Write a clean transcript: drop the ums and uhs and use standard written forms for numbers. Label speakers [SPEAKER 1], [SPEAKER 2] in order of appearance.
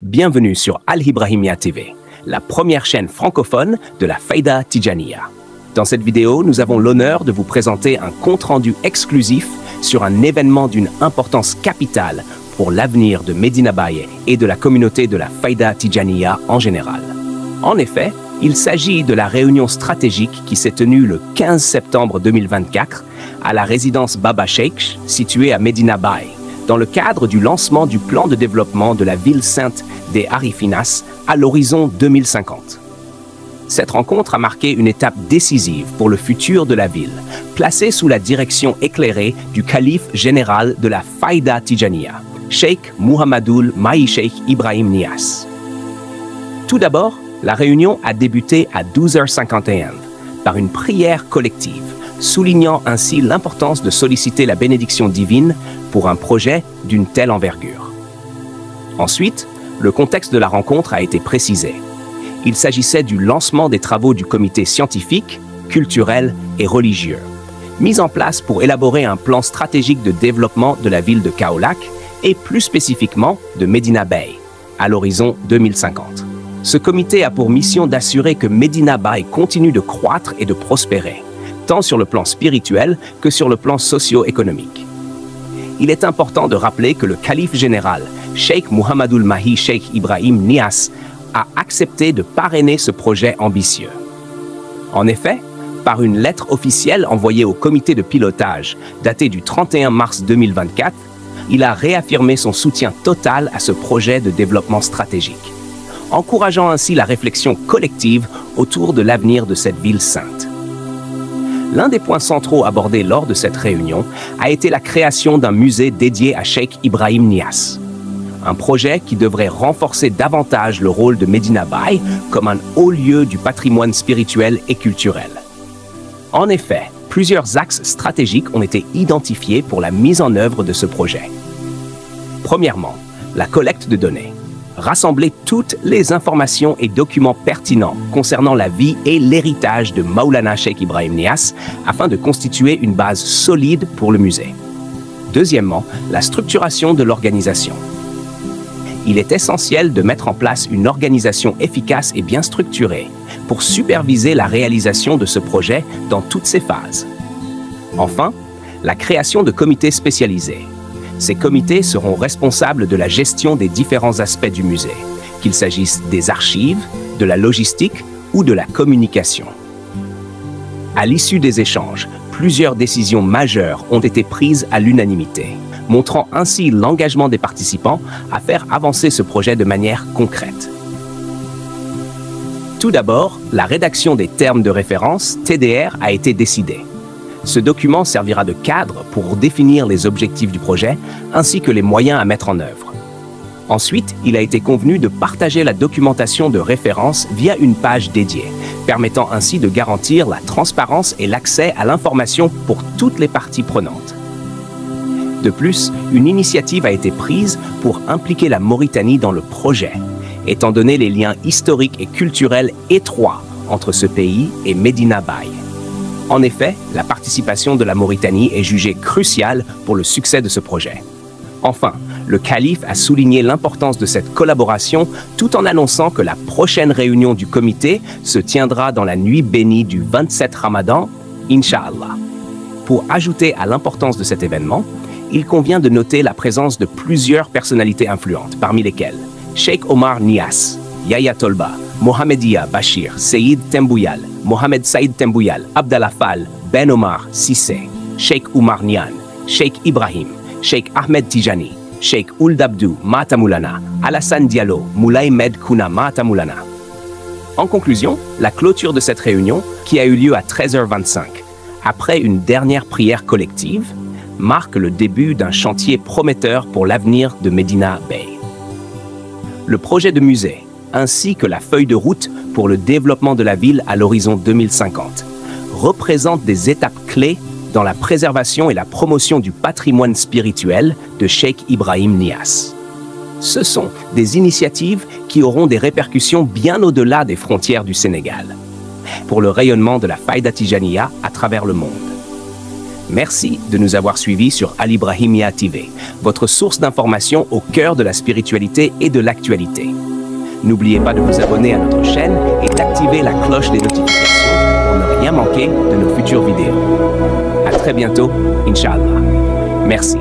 [SPEAKER 1] Bienvenue sur Al-Ibrahimia TV, la première chaîne francophone de la Faïda Tijaniya. Dans cette vidéo, nous avons l'honneur de vous présenter un compte-rendu exclusif sur un événement d'une importance capitale pour l'avenir de Medina Baye et de la communauté de la Faïda Tijaniya en général. En effet, il s'agit de la réunion stratégique qui s'est tenue le 15 septembre 2024 à la résidence Baba Sheikh située à Medina Baye, dans le cadre du lancement du plan de développement de la ville sainte des Harifinas à l'horizon 2050. Cette rencontre a marqué une étape décisive pour le futur de la ville, placée sous la direction éclairée du calife général de la Faïda Tijaniya, Cheikh Mouhamadoul Mahi Cheikh Ibrahim Niass. Tout d'abord, la réunion a débuté à 12h51 par une prière collective, soulignant ainsi l'importance de solliciter la bénédiction divine pour un projet d'une telle envergure. Ensuite, le contexte de la rencontre a été précisé. Il s'agissait du lancement des travaux du comité scientifique, culturel et religieux, mis en place pour élaborer un plan stratégique de développement de la ville de Kaolack et plus spécifiquement de Medina Baye, à l'horizon 2050. Ce comité a pour mission d'assurer que Medina Baye continue de croître et de prospérer, tant sur le plan spirituel que sur le plan socio-économique. Il est important de rappeler que le calife général, Cheikh Mouhamadoul Mahi Cheikh Ibrahim Niass, a accepté de parrainer ce projet ambitieux. En effet, par une lettre officielle envoyée au comité de pilotage, datée du 31 mars 2024, il a réaffirmé son soutien total à ce projet de développement stratégique, encourageant ainsi la réflexion collective autour de l'avenir de cette ville sainte. L'un des points centraux abordés lors de cette réunion a été la création d'un musée dédié à Cheikh Ibrahim Niass. Un projet qui devrait renforcer davantage le rôle de Medina Baye comme un haut lieu du patrimoine spirituel et culturel. En effet, plusieurs axes stratégiques ont été identifiés pour la mise en œuvre de ce projet. Premièrement, la collecte de données. Rassembler toutes les informations et documents pertinents concernant la vie et l'héritage de Maulana Cheikh Ibrahim Niass afin de constituer une base solide pour le musée. Deuxièmement, la structuration de l'organisation. Il est essentiel de mettre en place une organisation efficace et bien structurée pour superviser la réalisation de ce projet dans toutes ses phases. Enfin, la création de comités spécialisés. Ces comités seront responsables de la gestion des différents aspects du musée, qu'il s'agisse des archives, de la logistique ou de la communication. À l'issue des échanges, plusieurs décisions majeures ont été prises à l'unanimité, montrant ainsi l'engagement des participants à faire avancer ce projet de manière concrète. Tout d'abord, la rédaction des termes de référence, TDR, a été décidée. Ce document servira de cadre pour définir les objectifs du projet ainsi que les moyens à mettre en œuvre. Ensuite, il a été convenu de partager la documentation de référence via une page dédiée, permettant ainsi de garantir la transparence et l'accès à l'information pour toutes les parties prenantes. De plus, une initiative a été prise pour impliquer la Mauritanie dans le projet, étant donné les liens historiques et culturels étroits entre ce pays et Medina Baye. En effet, la participation de la Mauritanie est jugée cruciale pour le succès de ce projet. Enfin, le calife a souligné l'importance de cette collaboration tout en annonçant que la prochaine réunion du comité se tiendra dans la nuit bénie du 27 Ramadan, Inch'Allah. Pour ajouter à l'importance de cet événement, il convient de noter la présence de plusieurs personnalités influentes, parmi lesquelles Cheikh Omar Niass, Yahya Tolba, Mohamedia Bachir, Seyyid Tembouyal, Mohamed Saïd Tembouyal, Abdallah Fall, Ben Omar Sissé, Cheikh Oumar Niane, Cheikh Ibrahim, Cheikh Ahmed Tijani, Cheikh Ould Abdou Mata Moulana, Alassane Diallo, Moulay Med Kouna Mata Moulana. En conclusion, la clôture de cette réunion, qui a eu lieu à 13h25, après une dernière prière collective, marque le début d'un chantier prometteur pour l'avenir de Medina Baye. Le projet de musée, ainsi que la feuille de route pour le développement de la ville à l'horizon 2050, représentent des étapes clés dans la préservation et la promotion du patrimoine spirituel de Cheikh Ibrahim Niass. Ce sont des initiatives qui auront des répercussions bien au-delà des frontières du Sénégal, pour le rayonnement de la Faïda Tijaniya à travers le monde. Merci de nous avoir suivis sur Al Ibrahimia TV, votre source d'information au cœur de la spiritualité et de l'actualité. N'oubliez pas de vous abonner à notre chaîne et d'activer la cloche des notifications pour ne rien manquer de nos futures vidéos. À très bientôt, Inch'Allah. Merci.